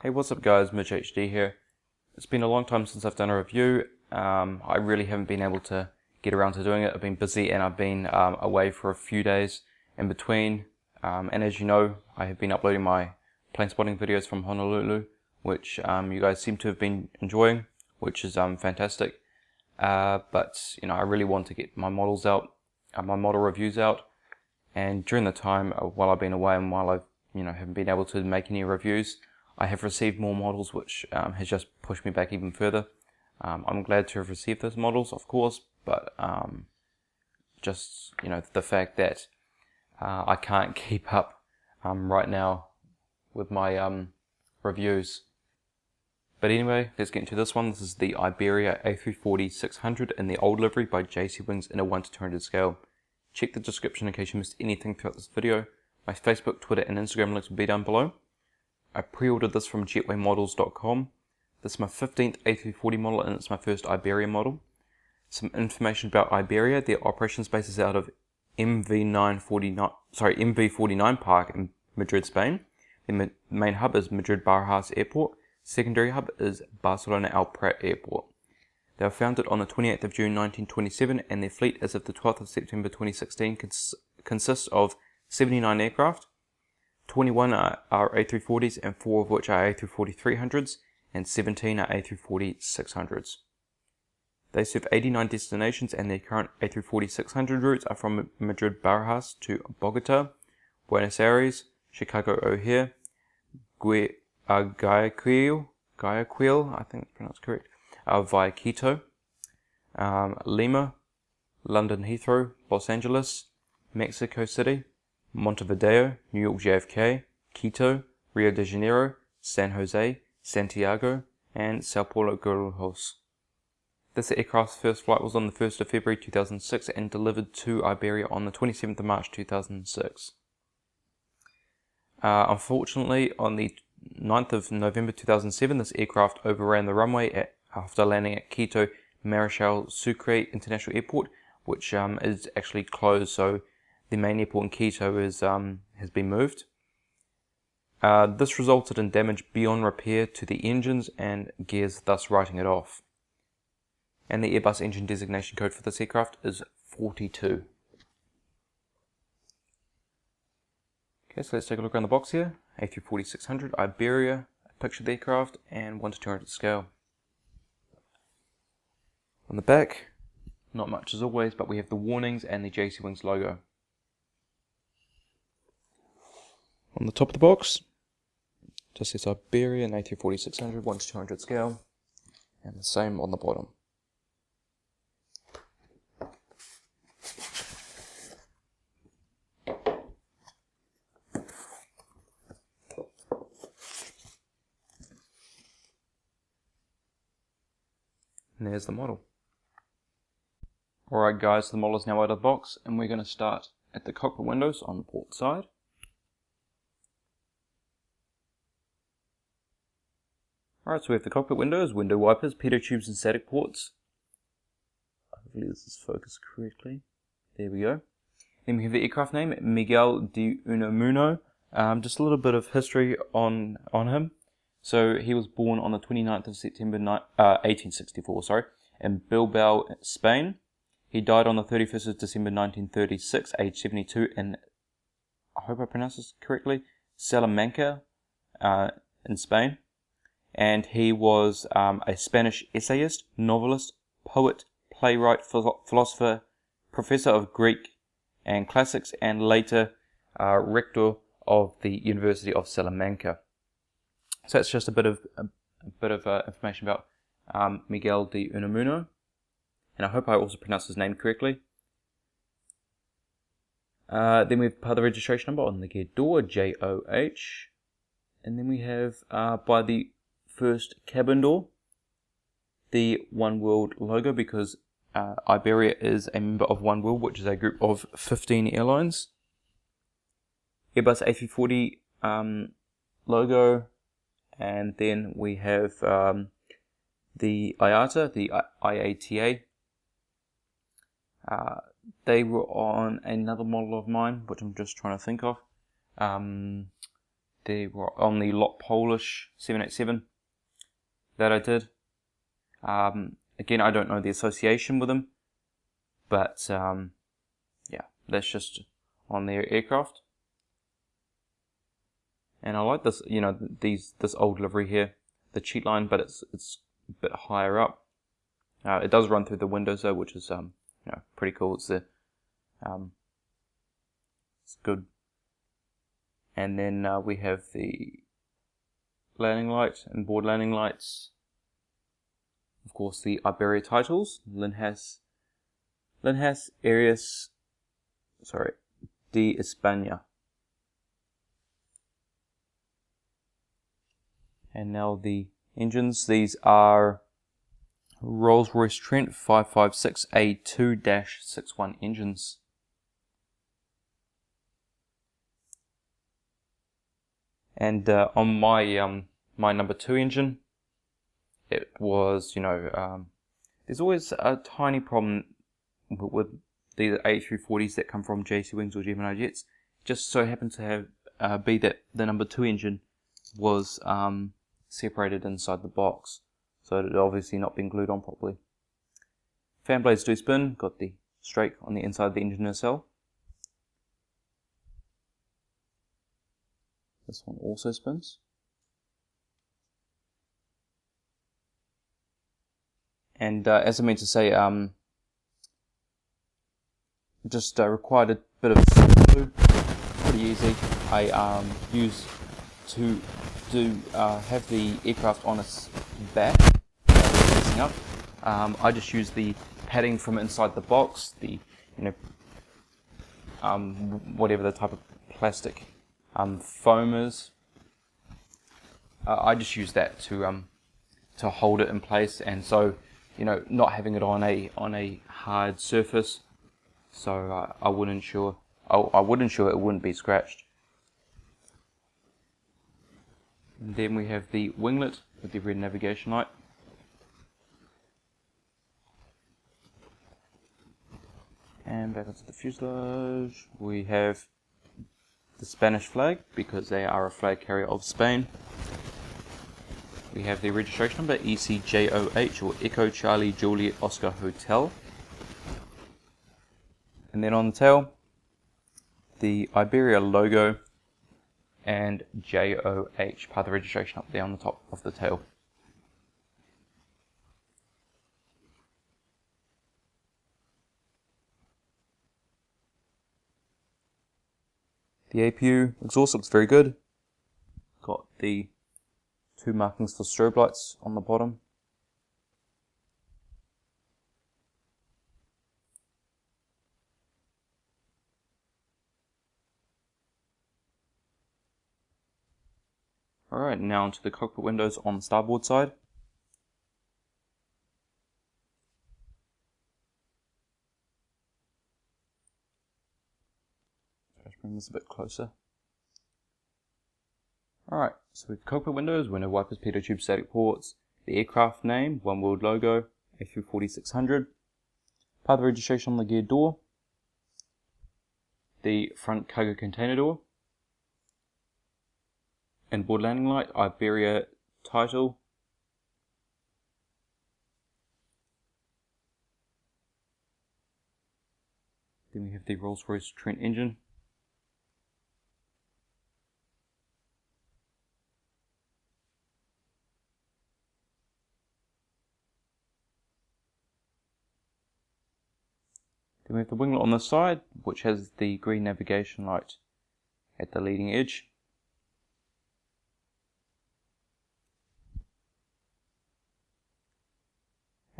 Hey, what's up guys, Mitch HD here. It's been a long time since I've done a review. I really haven't been able to get around to doing it. I've been busy and I've been away for a few days in between. And as you know, I have been uploading my plane spotting videos from Honolulu, which you guys seem to have been enjoying, which is fantastic. But you know, I really want to get my models out, my model reviews out. And during the time while I've been away and while I've haven't been able to make any reviews, I have received more models, which has just pushed me back even further. I'm glad to have received those models, of course, but just the fact that I can't keep up right now with my reviews. But anyway, let's get into this one. This is the Iberia A340-600 in the old livery by JC Wings in a 1 to 200 scale. Check the description in case you missed anything throughout this video. My Facebook, Twitter and Instagram links will be down below. I pre-ordered this from jetwaymodels.com. This is my 15th A340 model and it's my first Iberia model. Some information about Iberia. Their operations base is out of MV49 Park in Madrid, Spain. The main hub is Madrid Barajas Airport. Secondary hub is Barcelona El Prat Airport. They were founded on the 28th of June 1927 and their fleet as of the 12th of September 2016 consists of 79 aircraft. 21 are A340s and 4 of which are A340-300s and 17 are A340-600s. They serve 89 destinations and their current A340-600 routes are from Madrid Barajas to Bogota, Buenos Aires, Chicago O'Hare, Guayaquil, I think that's pronounced correct, via Quito, Lima, London Heathrow, Los Angeles, Mexico City, Montevideo, New York JFK, Quito, Rio de Janeiro, San Jose, Santiago, and Sao Paulo Guarulhos. This aircraft's first flight was on the 1st of February 2006 and delivered to Iberia on the 27th of March 2006. Unfortunately, on the 9th of November 2007, this aircraft overran the runway after landing at Quito-Mariscal Sucre International Airport, which is actually closed, so the main airport in Quito has been moved. This resulted in damage beyond repair to the engines and gears, thus writing it off. And the Airbus engine designation code for this aircraft is 42. Okay, so let's take a look around the box here. A340-600, Iberia, a picture of the aircraft, and 1 to 200 scale. On the back, not much as always, but we have the warnings and the JC Wings logo. On the top of the box, just says Iberia and A340-600, 1 to 200 scale, and the same on the bottom. And there's the model. Alright guys, the model is now out of the box, and we're going to start at the cockpit windows on the port side. Alright, so we have the cockpit windows, window wipers, pitot tubes and static ports. Hopefully this is focused correctly. There we go. Then we have the aircraft name, Miguel de Unamuno. Just a little bit of history on him. So he was born on the 29th of September 1864, in Bilbao, Spain. He died on the 31st of December 1936, age 72, in, I hope I pronounced this correctly, Salamanca, in Spain. And he was a Spanish essayist, novelist, poet, playwright, philosopher, professor of Greek and classics, and later rector of the University of Salamanca. So that's just a bit of information about Miguel de Unamuno, and I hope I also pronounced his name correctly. Then we have part of the registration number on the gear door, JOH, and then we have by the first cabin door, the Oneworld logo, because Iberia is a member of Oneworld, which is a group of 15 airlines. Airbus A340 logo, and then we have the IATA, the IATA. They were on another model of mine, which I'm just trying to think of. They were on the Lot Polish 787 that I did. Again, I don't know the association with them, but yeah, that's just on their aircraft. And I like this, you know, this old livery here, the cheat line, but it's a bit higher up. It does run through the windows though, which is you know, pretty cool. It's good. And then we have the landing light and board landing lights. Of course, the Iberia titles: Linhas Aéreas, de España. And now the engines. These are Rolls-Royce Trent 556A2-61 engines. And on my my number 2 engine, it was, you know, there's always a tiny problem with the A340s that come from JC Wings or Gemini Jets. Just so happened to have be that the number 2 engine was separated inside the box, so it had obviously not been glued on properly. Fan blades do spin, got the strake on the inside of the engine nacelle. This one also spins. And as I meant to say, just required a bit of glue. Pretty easy. I use to have the aircraft on its back, facing up. I just use the padding from inside the box, the, you know, whatever the type of plastic foam is. I just use that to hold it in place, and so, you know, not having it on a hard surface, so I would ensure it wouldn't be scratched. And then we have the winglet with the red navigation light. And back onto the fuselage, we have the Spanish flag, because they are a flag carrier of Spain. We have the registration number, EC-JOH, or Echo Charlie Juliet Oscar Hotel. And then on the tail, the Iberia logo and JOH, part of the registration up there on the top of the tail. The APU exhaust looks very good. Got the 2 markings for strobe lights on the bottom. Alright, now onto the cockpit windows on the starboard side. Let's bring this a bit closer. Alright, so we have cockpit windows, window wipers, pitot tube, static ports, the aircraft name, Oneworld logo, A340-600, part of the registration on the geared door, the front cargo container door, and board landing light, Iberia title, then we have the Rolls-Royce Trent engine, then we have the winglet on the side, which has the green navigation light at the leading edge.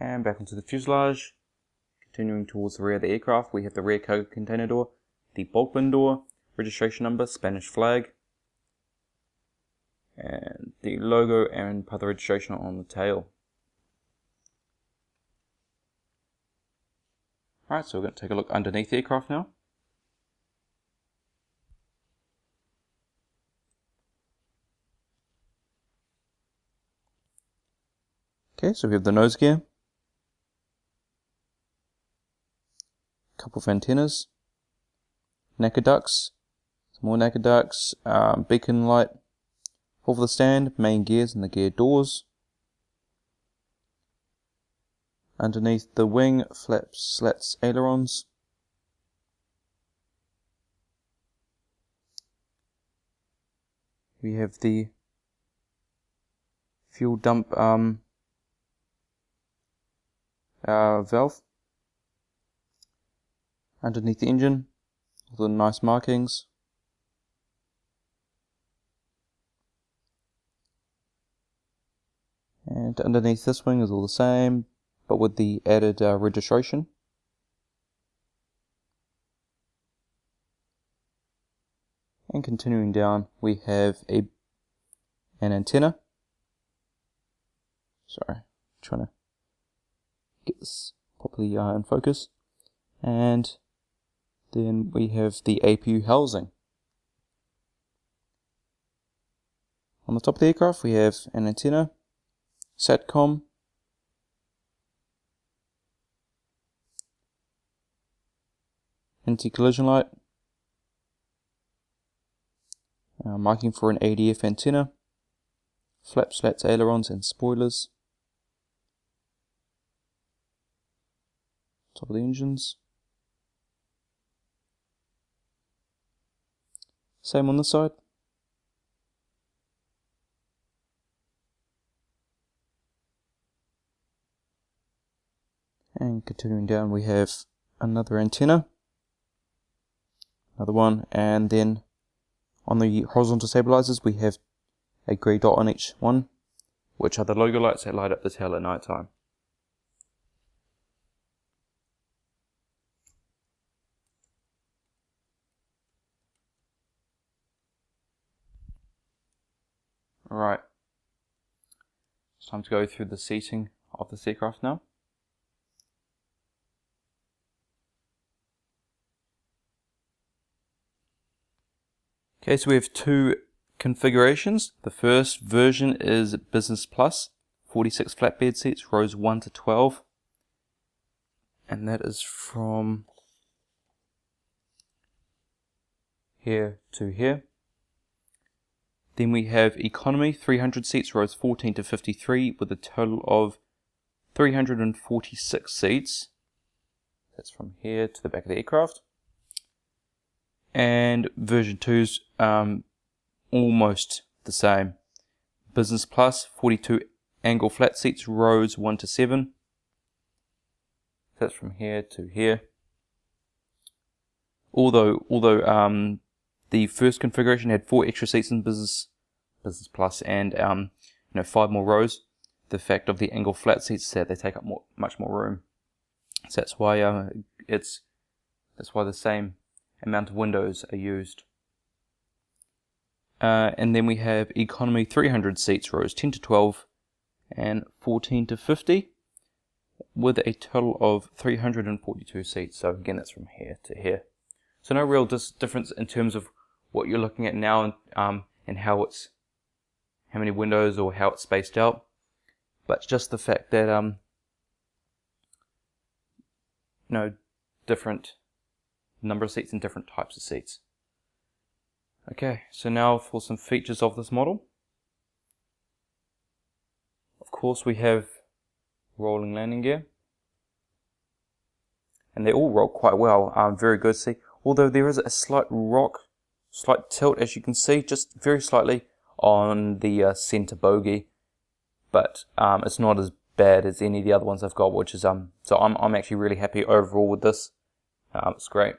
And back onto the fuselage. Continuing towards the rear of the aircraft, we have the rear cargo container door, the bulk bin door, registration number, Spanish flag, and the logo and part of the registration on the tail. Alright, so we're going to take a look underneath the aircraft now. Okay, so we have the nose gear, couple of antennas, NACA ducts, some more NACA ducts, beacon light, For the stand, main gears and the gear doors. Underneath the wing, flaps, slats, ailerons. We have the fuel dump valve. Underneath the engine, all the nice markings. And underneath this wing is all the same, but with the added registration. And continuing down, we have an antenna. Sorry, trying to get this properly in focus. And then we have the APU housing. On the top of the aircraft, we have an antenna, SATCOM, anti-collision light, marking for an ADF antenna, flap, slats, ailerons and spoilers, top of the engines. Same on this side. And continuing down, we have another antenna, another one, and then on the horizontal stabilizers we have a grey dot on each one, which are the logo lights that light up the tail at night time. Alright, it's time to go through the seating of this aircraft now. Okay, so we have two configurations. The first version is Business Plus, 46 flatbed seats, rows 1 to 12. And that is from here to here. Then we have Economy, 300 seats, rows 14 to 53, with a total of 346 seats. That's from here to the back of the aircraft. And version 2's almost the same. Business Plus, 42 angle flat seats, rows 1 to 7. That's from here to here. Although the first configuration had 4 extra seats in Business Plus and 5 more rows, the fact of the angle flat seats is that they take up much more room. So that's why the same amount of windows are used. And then we have Economy 300 seats, rows 10 to 12 and 14 to 50, with a total of 342 seats. So again, that's from here to here. So no real difference in terms of what you're looking at now and how many windows or how it's spaced out, but just the fact that different number of seats and different types of seats. Okay, so now for some features of this model. Of course, we have rolling landing gear, and they all roll quite well. Very good to see. Although there is a slight tilt, as you can see, just very slightly on the center bogie, but it's not as bad as any of the other ones I've got, which is so I'm actually really happy overall with this. It's great.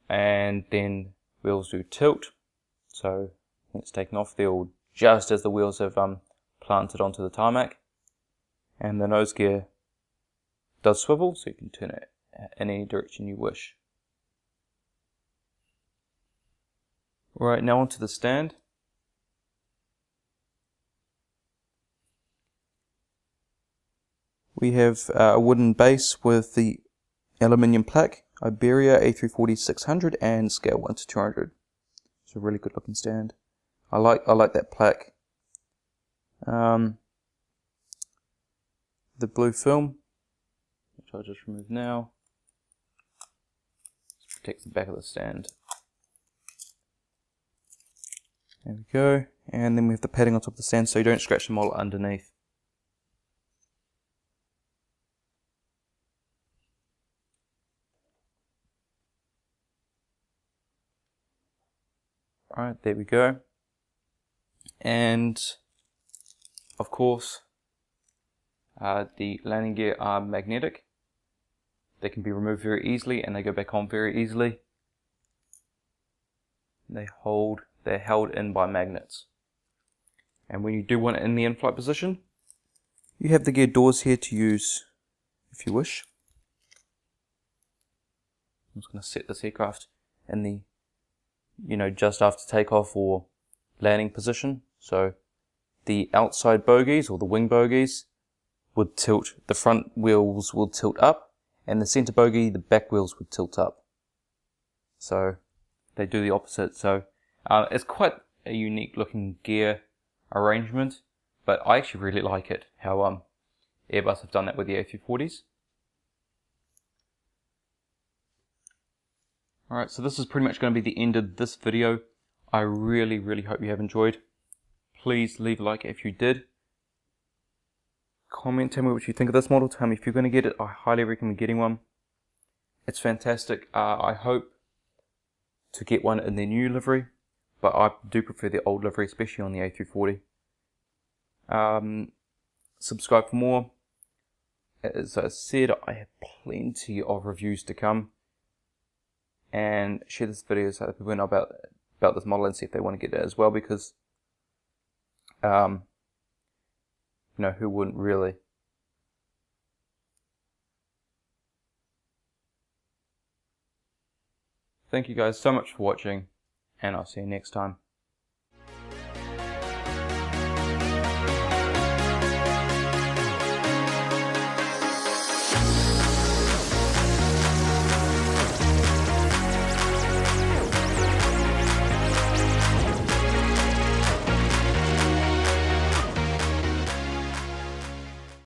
And then wheels do tilt, so when it's taken off, they're all just as the wheels have planted onto the tarmac. And the nose gear does swivel, so you can turn it in any direction you wish. Right, now onto the stand. We have a wooden base with the aluminium plaque, Iberia A340-600 and scale 1 to 200. It's a really good looking stand. I like that plaque. The blue film, which I'll just remove now, protects the back of the stand. There we go. And then we have the padding on top of the stand so you don't scratch the model underneath. Alright, there we go. And of course, the landing gear are magnetic. They can be removed very easily and they go back on very easily. They're held in by magnets. And when you do want it in the in-flight position, you have the gear doors here to use if you wish. I'm just going to set this aircraft in the, just after takeoff or landing position. So the outside bogies or the wing bogies would tilt, the front wheels will tilt up, and the center bogie, the back wheels would tilt up. So they do the opposite. So it's quite a unique looking gear arrangement, but I actually really like it, how Airbus have done that with the A340s. Alright, so this is pretty much going to be the end of this video. I really hope you have enjoyed. Please leave a like if you did. Comment, tell me what you think of this model. Tell me if you're going to get it. I highly recommend getting one. It's fantastic. I hope to get one in their new livery, but I do prefer the old livery, especially on the A340. Subscribe for more. As I said, I have plenty of reviews to come. And share this video so that people know about this model and see if they want to get it as well, because who wouldn't really? Thank you guys so much for watching, and I'll see you next time.